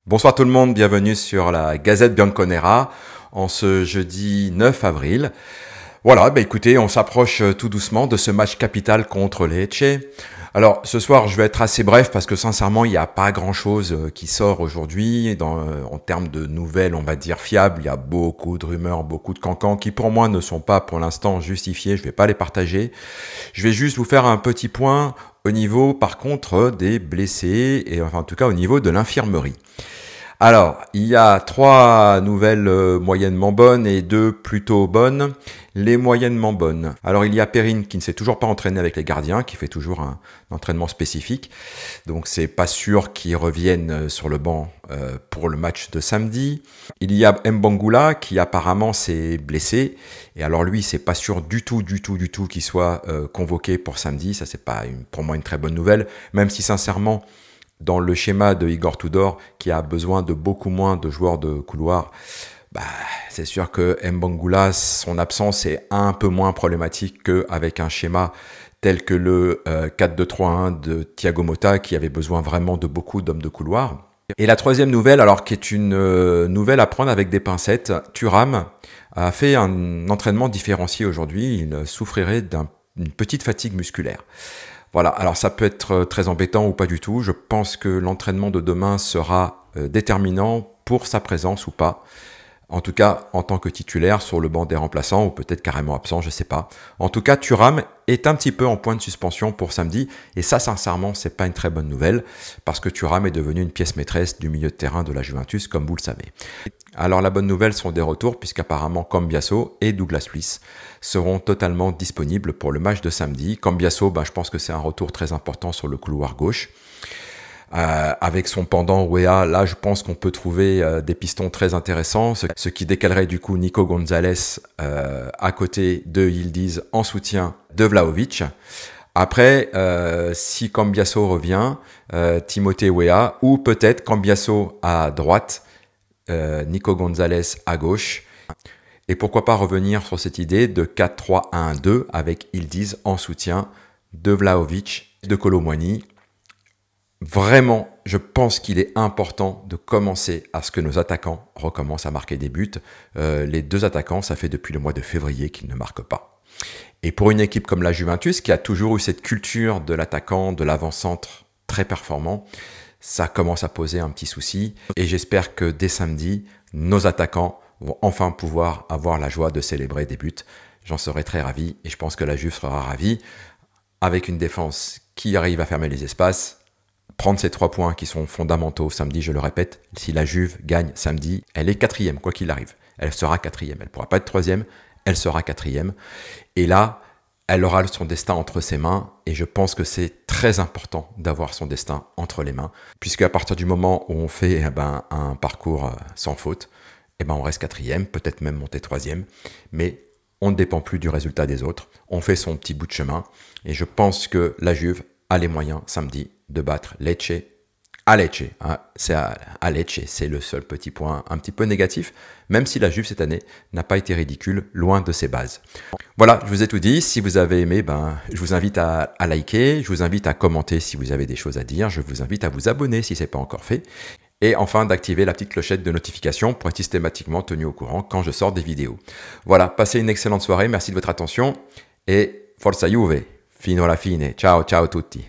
Bonsoir tout le monde, bienvenue sur la Gazette Bianconera en ce jeudi 9 avril. Voilà, écoutez, on s'approche tout doucement de ce match capital contre les Lecce. Alors ce soir, je vais être assez bref parce que sincèrement, il n'y a pas grand-chose qui sort aujourd'hui. En termes de nouvelles, on va dire fiables, il y a beaucoup de rumeurs, beaucoup de cancans qui pour moi ne sont pas pour l'instant justifiées. Je ne vais pas les partager. Je vais juste vous faire un petit point au niveau par contre des blessés et enfin en tout cas au niveau de l'infirmerie. Alors, il y a 3 nouvelles moyennement bonnes et 2 plutôt bonnes. Les moyennement bonnes. Alors, il y a Perrine qui ne s'est toujours pas entraîné avec les gardiens, qui fait toujours un entraînement spécifique. Donc, c'est pas sûr qu'il revienne sur le banc pour le match de samedi. Il y a Mbangula qui apparemment s'est blessé. Et alors, lui, c'est pas sûr du tout qu'il soit convoqué pour samedi. Ça, c'est pas pour moi une très bonne nouvelle. Même si, sincèrement, dans le schéma de Igor Tudor, qui a besoin de beaucoup moins de joueurs de couloir, c'est sûr que Mbangula, son absence est un peu moins problématique qu'avec un schéma tel que le 4-2-3-1 de Thiago Motta, qui avait besoin vraiment de beaucoup d'hommes de couloir. Et la troisième nouvelle, alors qui est une nouvelle à prendre avec des pincettes, Thuram a fait un entraînement différencié aujourd'hui. Il souffrirait d'une petite fatigue musculaire. Voilà, alors ça peut être très embêtant ou pas du tout. Je pense que l'entraînement de demain sera déterminant pour sa présence ou pas. En tout cas, en tant que titulaire sur le banc des remplaçants ou peut-être carrément absent, je sais pas. En tout cas, Thuram est un petit peu en point de suspension pour samedi. Et ça, sincèrement, c'est pas une très bonne nouvelle parce que Thuram est devenu une pièce maîtresse du milieu de terrain de la Juventus, comme vous le savez. Alors la bonne nouvelle sont des retours puisqu'apparemment Cambiasso et Douglas Luiz seront totalement disponibles pour le match de samedi. Cambiasso, je pense que c'est un retour très important sur le couloir gauche. Avec son pendant Weah, là je pense qu'on peut trouver des pistons très intéressants, ce qui décalerait du coup Nico Gonzalez à côté de Yildiz en soutien de Vlahovic. Après, si Cambiasso revient, Timothée Weah ou peut-être Cambiasso à droite, Nico Gonzalez à gauche. Et pourquoi pas revenir sur cette idée de 4-3-1-2 avec Yildiz en soutien de Vlahovic, de Kolo Muani. Vraiment, je pense qu'il est important de commencer à ce que nos attaquants recommencent à marquer des buts. Les 2 attaquants, ça fait depuis le mois de février qu'ils ne marquent pas. Et pour une équipe comme la Juventus, qui a toujours eu cette culture de l'attaquant, de l'avant-centre très performant, ça commence à poser un petit souci. Et j'espère que dès samedi, nos attaquants vont enfin pouvoir avoir la joie de célébrer des buts. J'en serai très ravi et je pense que la Juve sera ravie avec une défense qui arrive à fermer les espaces. Prendre ces 3 points qui sont fondamentaux samedi, je le répète, si la Juve gagne samedi, elle est 4e, quoi qu'il arrive. Elle sera 4e, elle ne pourra pas être 3e, elle sera 4e. Et là, elle aura son destin entre ses mains et je pense que c'est très important d'avoir son destin entre les mains, puisque à partir du moment où on fait un parcours sans faute, on reste 4e, peut-être même monter 3e, mais on ne dépend plus du résultat des autres. On fait son petit bout de chemin et je pense que la Juve a les moyens samedi de battre Lecce à Lecce. C'est à Lecce, c'est le seul petit point un petit peu négatif, même si la Juve cette année n'a pas été ridicule, loin de ses bases. Voilà, je vous ai tout dit. Si vous avez aimé, je vous invite à liker, je vous invite à commenter si vous avez des choses à dire, je vous invite à vous abonner si ce n'est pas encore fait, et enfin d'activer la petite clochette de notification pour être systématiquement tenu au courant quand je sors des vidéos. Voilà, passez une excellente soirée, merci de votre attention, et Forza Juve, fino alla fine, ciao ciao tutti.